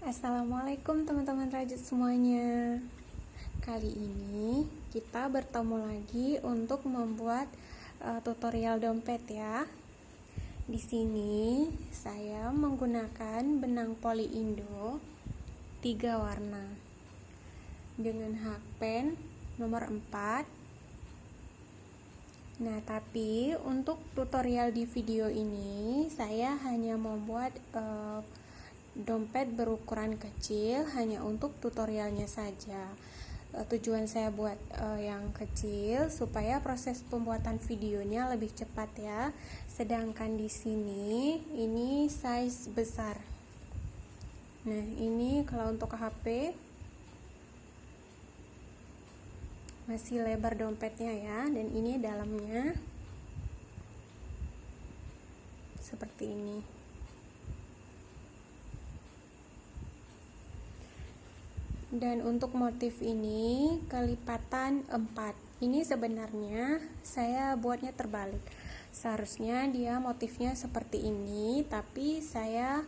Assalamualaikum teman-teman rajut semuanya. Kali ini kita bertemu lagi untuk membuat tutorial dompet ya. Di sini saya menggunakan benang poli Indo 3 warna dengan hakpen nomor 4. Nah, tapi untuk tutorial di video ini saya hanya membuat dompet berukuran kecil hanya untuk tutorialnya saja. Tujuan saya buat yang kecil supaya proses pembuatan videonya lebih cepat ya. Sedangkan di sini ini size besar. Nah, ini kalau untuk HP masih lebar dompetnya ya, dan ini dalamnya seperti ini. Dan untuk motif ini kelipatan 4. Ini sebenarnya saya buatnya terbalik. Seharusnya dia motifnya seperti ini, tapi saya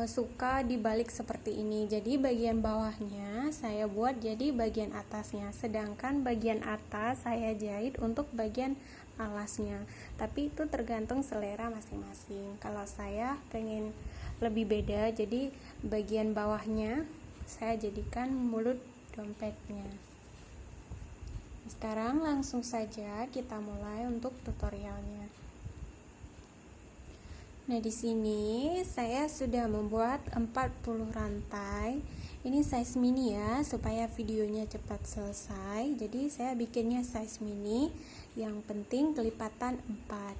suka dibalik seperti ini. Jadi bagian bawahnya saya buat jadi bagian atasnya, sedangkan bagian atas saya jahit untuk bagian alasnya. Tapi itu tergantung selera masing-masing. Kalau saya pengen lebih beda, jadi bagian bawahnya saya jadikan mulut dompetnya. Sekarang langsung saja kita mulai untuk tutorialnya. Nah, di sini saya sudah membuat 40 rantai. Ini size mini ya, supaya videonya cepat selesai. Jadi saya bikinnya size mini, yang penting kelipatan 4.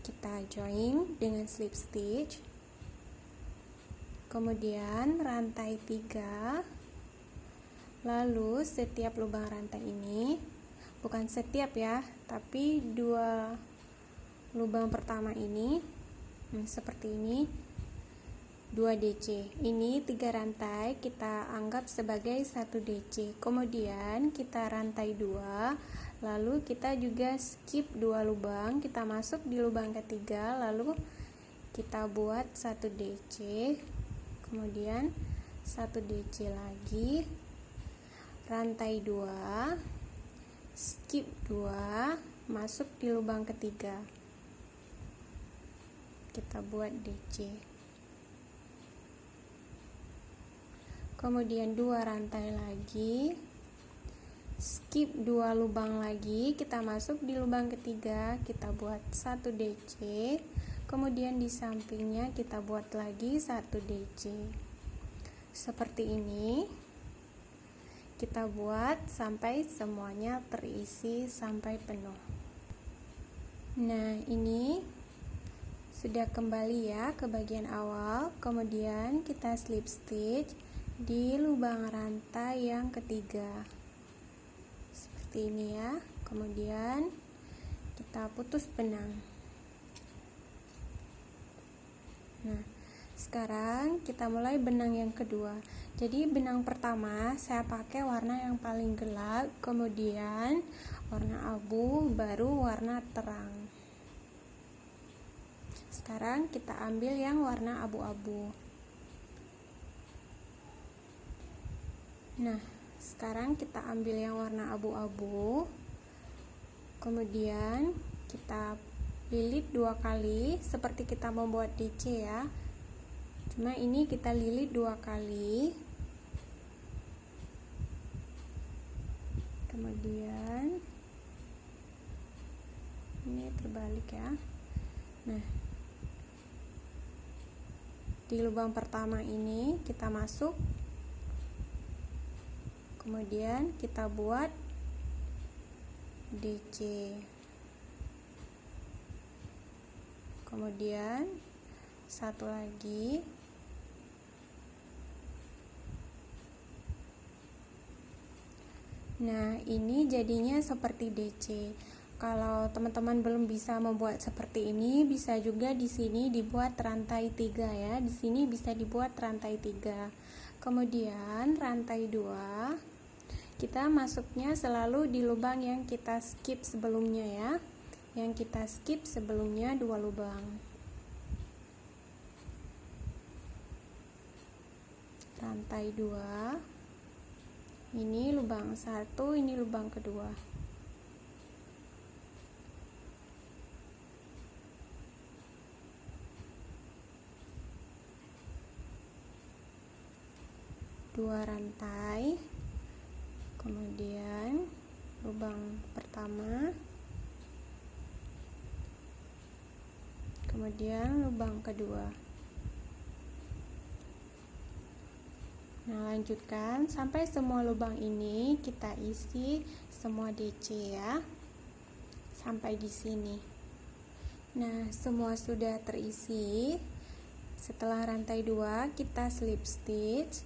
Kita join dengan slip stitch. Kemudian rantai 3, lalu setiap lubang rantai ini, bukan setiap ya, tapi 2 lubang pertama ini seperti ini, 2 DC. Ini 3 rantai kita anggap sebagai 1 DC. Kemudian kita rantai 2, lalu kita juga skip 2 lubang, kita masuk di lubang ketiga, lalu kita buat 1 DC. Kemudian 1 DC lagi, rantai 2, skip 2, masuk di lubang ketiga, kita buat DC. Kemudian 2 rantai lagi, skip 2 lubang lagi, kita masuk di lubang ketiga, kita buat 1 DC. Kemudian di sampingnya kita buat lagi 1 DC. Seperti ini kita buat sampai semuanya terisi sampai penuh. Nah, ini sudah kembali ya ke bagian awal. Kemudian kita slip stitch di lubang rantai yang ketiga seperti ini ya. Kemudian kita putus benang. Nah, sekarang kita mulai benang yang kedua. Jadi benang pertama saya pakai warna yang paling gelap, kemudian warna abu, baru warna terang. Sekarang kita ambil yang warna abu-abu. Nah, sekarang kita ambil yang warna abu-abu. Kemudian kita lilit 2 kali seperti kita membuat DC ya, cuma ini kita lilit 2 kali. Kemudian ini terbalik ya. Nah, di lubang pertama ini kita masuk, kemudian kita buat DC. Kemudian satu lagi, nah ini jadinya seperti DC. Kalau teman-teman belum bisa membuat seperti ini, bisa juga di sini dibuat rantai 3 ya. Di sini bisa dibuat rantai 3. Kemudian rantai 2 kita masuknya selalu di lubang yang kita skip sebelumnya ya. Yang kita skip sebelumnya 2 lubang. rantai 2, ini lubang 1, ini lubang kedua. Dua rantai, kemudian lubang pertama, kemudian lubang kedua. Nah, lanjutkan sampai semua lubang ini kita isi semua DC ya. Sampai di sini. Nah, semua sudah terisi. Setelah rantai 2, kita slip stitch.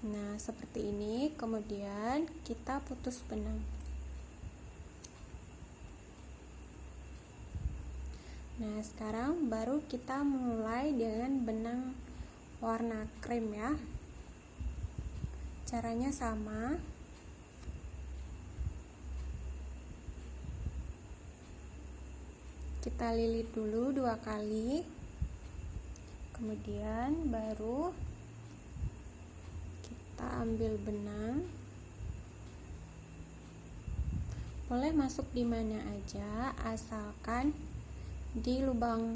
Nah, seperti ini. Kemudian kita putus benang. Nah, sekarang baru kita mulai dengan benang warna krem ya. Caranya sama. Kita lilit dulu 2 kali. Kemudian baru kita ambil benang. Boleh masuk di mana aja, asalkan di lubang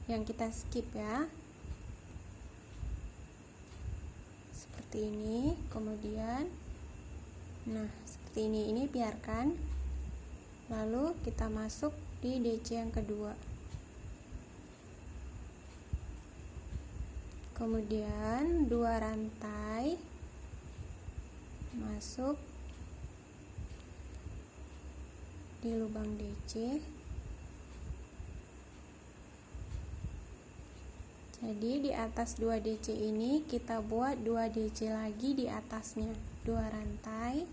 yang kita skip ya, seperti ini. Kemudian nah seperti ini biarkan, lalu kita masuk di DC yang kedua, kemudian 2 rantai masuk di lubang DC. Jadi di atas 2 DC ini kita buat 2 DC lagi di atasnya, 2 rantai,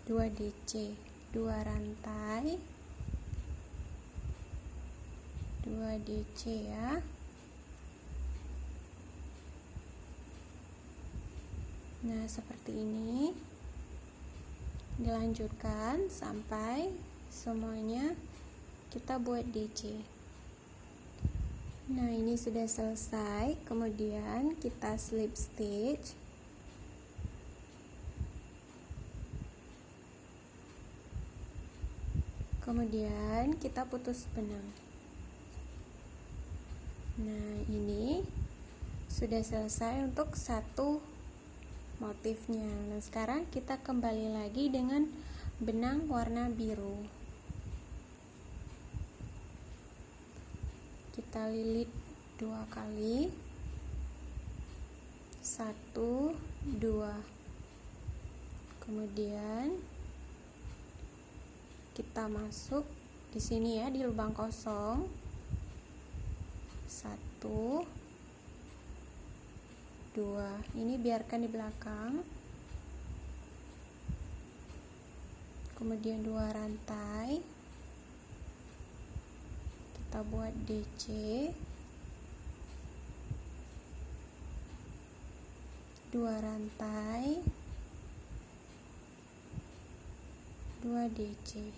dua DC, 2 rantai, 2 DC ya. Nah, seperti ini. Dilanjutkan sampai semuanya kita buat DC. Nah, ini sudah selesai. Kemudian kita slip stitch. Kemudian kita putus benang. Nah, ini sudah selesai untuk satu motifnya. Nah, sekarang kita kembali lagi dengan benang warna biru. Kita lilit 2 kali. 1, 2. Kemudian kita masuk di sini ya, di lubang kosong. 1, 2, ini biarkan di belakang. Kemudian 2 rantai, kita buat DC, 2 rantai, 2 DC,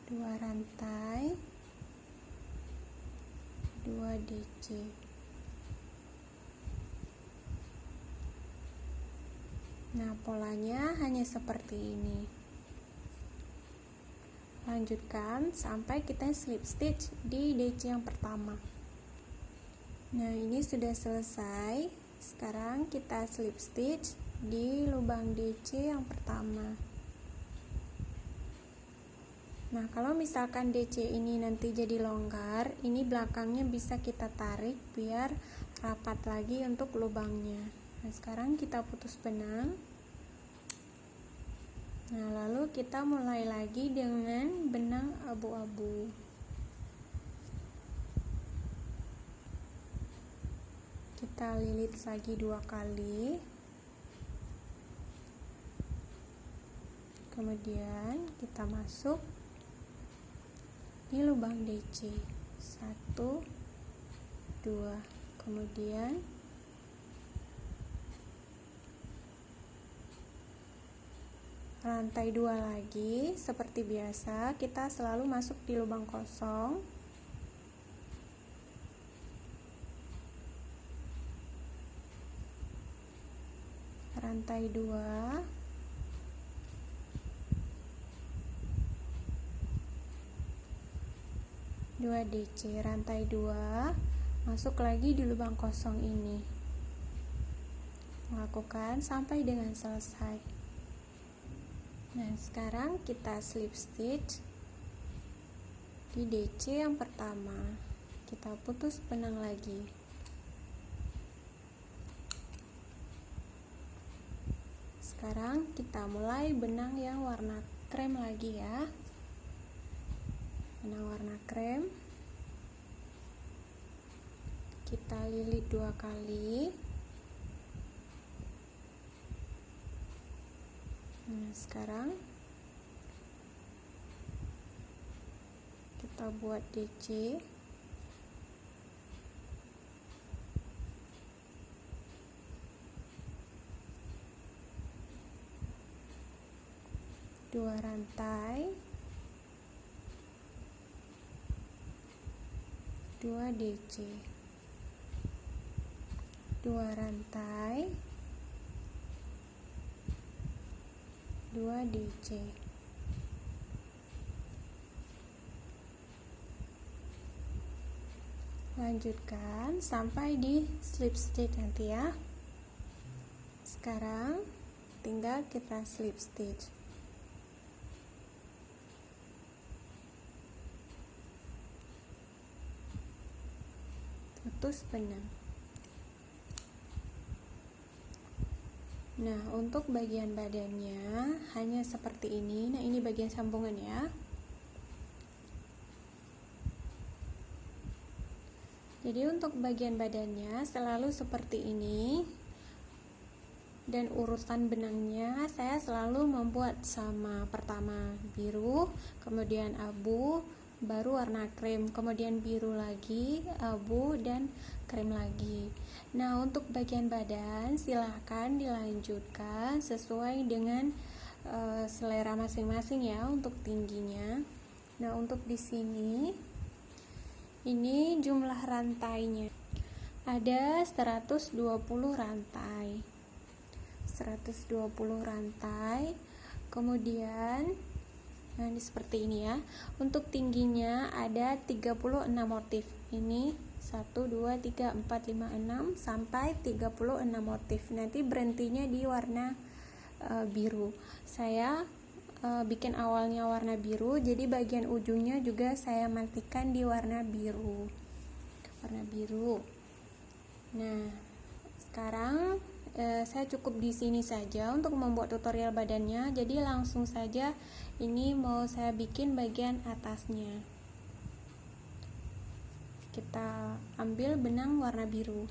2 rantai, 2 DC. Nah, polanya hanya seperti ini. Lanjutkan sampai kita slip stitch di DC yang pertama. Nah, ini sudah selesai. Sekarang kita slip stitch di lubang DC yang pertama. Nah, kalau misalkan DC ini nanti jadi longgar, ini belakangnya bisa kita tarik biar rapat lagi untuk lubangnya. Nah, sekarang kita putus benang. Nah, lalu kita mulai lagi dengan benang abu-abu. Kita lilit lagi 2 kali. Kemudian kita masuk di lubang DC. 1, 2. Kemudian rantai 2 lagi. Seperti biasa, kita selalu masuk di lubang kosong. Rantai 2, dua DC, rantai 2, masuk lagi di lubang kosong ini. Lakukan sampai dengan selesai. Nah, sekarang kita slip stitch di DC yang pertama. Kita putus benang lagi. Sekarang kita mulai benang yang warna krem lagi ya. Benang warna krem. Kita lilit 2 kali. Nah, sekarang kita buat DC. Dua rantai, 2 DC, 2 rantai, 2 DC. Lanjutkan sampai di slip stitch nanti ya. Sekarang tinggal kita slip stitch. Putus benang. Nah, untuk bagian badannya hanya seperti ini. Nah, ini bagian sambungan ya. Jadi untuk bagian badannya selalu seperti ini. Dan urutan benangnya saya selalu membuat sama. Pertama biru, kemudian abu, baru warna krem, kemudian biru lagi, abu, dan krem lagi. Nah, untuk bagian badan silahkan dilanjutkan sesuai dengan selera masing-masing ya untuk tingginya. Nah, untuk di sini ini jumlah rantainya ada 120 rantai. 120 rantai. Kemudian nah, ini seperti ini ya. Untuk tingginya ada 36 motif. Ini 1 2 3 4 5 6 sampai 36 motif. Nanti berhentinya di warna biru. Saya bikin awalnya warna biru, jadi bagian ujungnya juga saya matikan di warna biru. Warna biru. Nah, sekarang saya cukup di sini saja untuk membuat tutorial badannya. Jadi langsung saja ini mau saya bikin bagian atasnya. Kita ambil benang warna biru.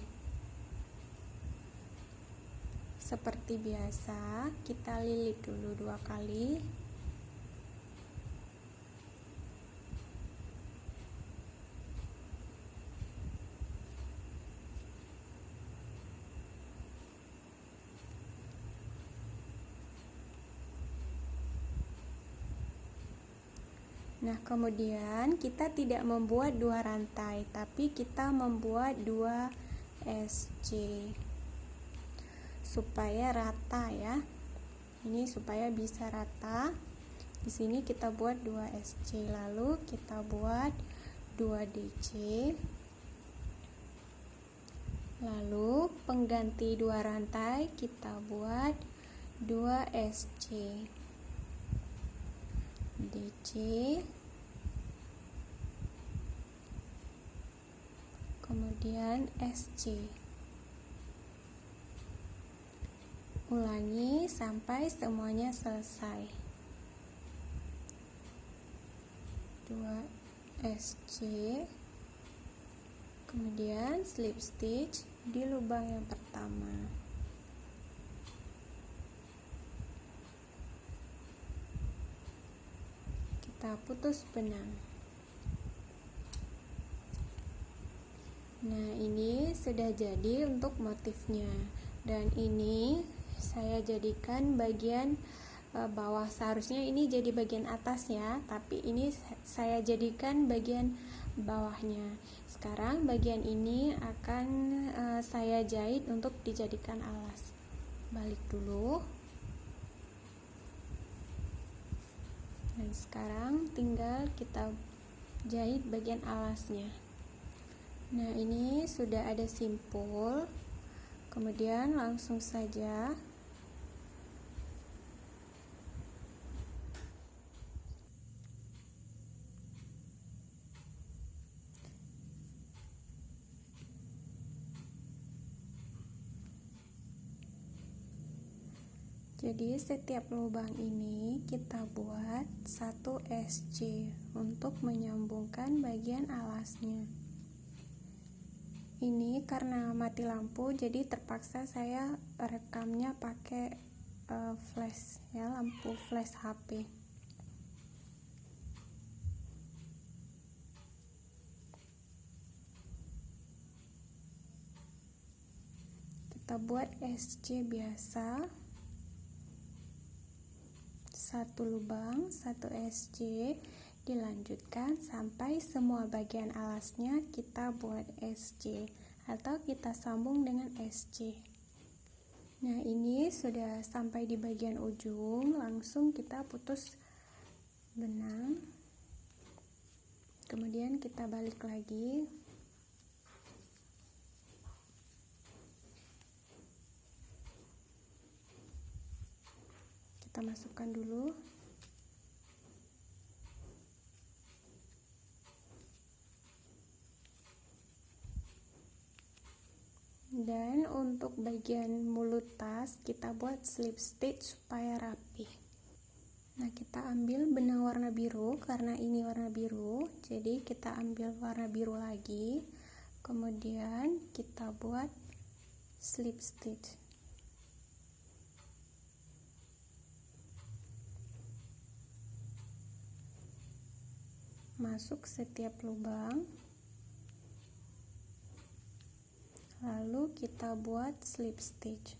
Seperti biasa, kita lilit dulu 2 kali. Nah, kemudian kita tidak membuat 2 rantai, tapi kita membuat 2 SC supaya rata ya. Ini supaya bisa rata. Di sini kita buat 2 SC, lalu kita buat 2 DC. Lalu pengganti 2 rantai kita buat 2 SC. DC, kemudian SC. Ulangi sampai semuanya selesai. 2 SC, kemudian slip stitch di lubang yang pertama. Kita putus benang. Nah, ini sudah jadi untuk motifnya. Dan ini saya jadikan bagian bawah. Seharusnya ini jadi bagian atas ya, tapi ini saya jadikan bagian bawahnya. Sekarang bagian ini akan saya jahit untuk dijadikan alas. Balik dulu. Dan sekarang tinggal kita jahit bagian alasnya. Nah, ini sudah ada simpul. Kemudian langsung saja jadi setiap lubang ini kita buat 1 SC untuk menyambungkan bagian alasnya. Ini karena mati lampu, jadi terpaksa saya rekamnya pakai flash ya, lampu flash HP. Kita buat SC biasa, 1 lubang 1 SC, dilanjutkan sampai semua bagian alasnya kita buat SC atau kita sambung dengan SC. Nah, ini sudah sampai di bagian ujung, langsung kita putus benang, kemudian kita balik lagi. Kita masukkan dulu. Dan untuk bagian mulut tas kita buat slip stitch supaya rapi. Nah, kita ambil benang warna biru karena ini warna biru, jadi kita ambil warna biru lagi. Kemudian kita buat slip stitch. Masuk setiap lubang. Lalu kita buat slip stitch.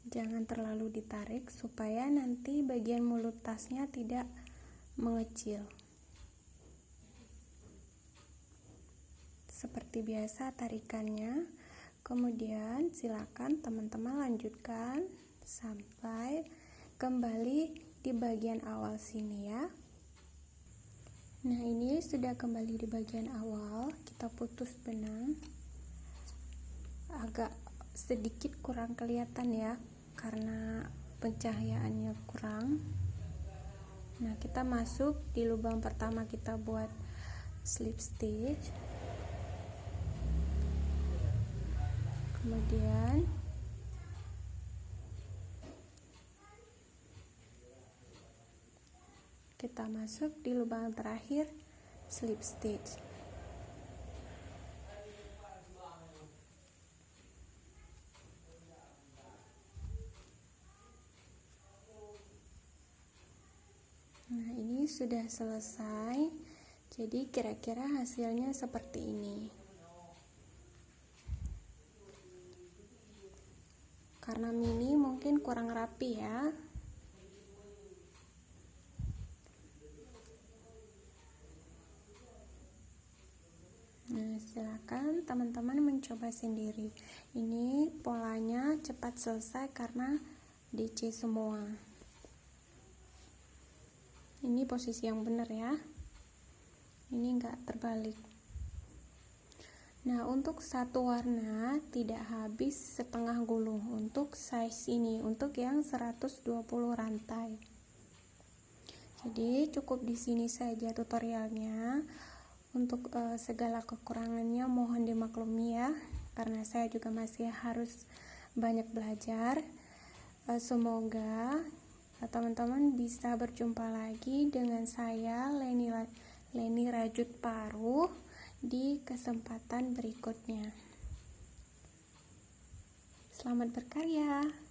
Jangan terlalu ditarik supaya nanti bagian mulut tasnya tidak mengecil. Seperti biasa tarikannya. Kemudian silakan teman-teman lanjutkan sampai kembali di bagian awal sini ya. Nah, ini sudah kembali di bagian awal. Kita putus benang. Agak sedikit kurang kelihatan ya karena pencahayaannya kurang. Nah, kita masuk di lubang pertama, kita buat slip stitch. Kemudian kita masuk di lubang terakhir, slip stitch. Nah, ini sudah selesai. Jadi kira-kira hasilnya seperti ini. Karena mini mungkin kurang rapi ya. Nah, silakan teman-teman mencoba sendiri. Ini polanya cepat selesai karena DC semua. Ini posisi yang benar ya. Ini enggak terbalik. Nah, untuk satu warna tidak habis setengah gulung untuk size ini, untuk yang 120 rantai. Jadi cukup di sini saja tutorialnya. Untuk segala kekurangannya mohon dimaklumi ya, karena saya juga masih harus banyak belajar. Semoga teman-teman bisa berjumpa lagi dengan saya Leni Rajut Paruh di kesempatan berikutnya. Selamat berkarya.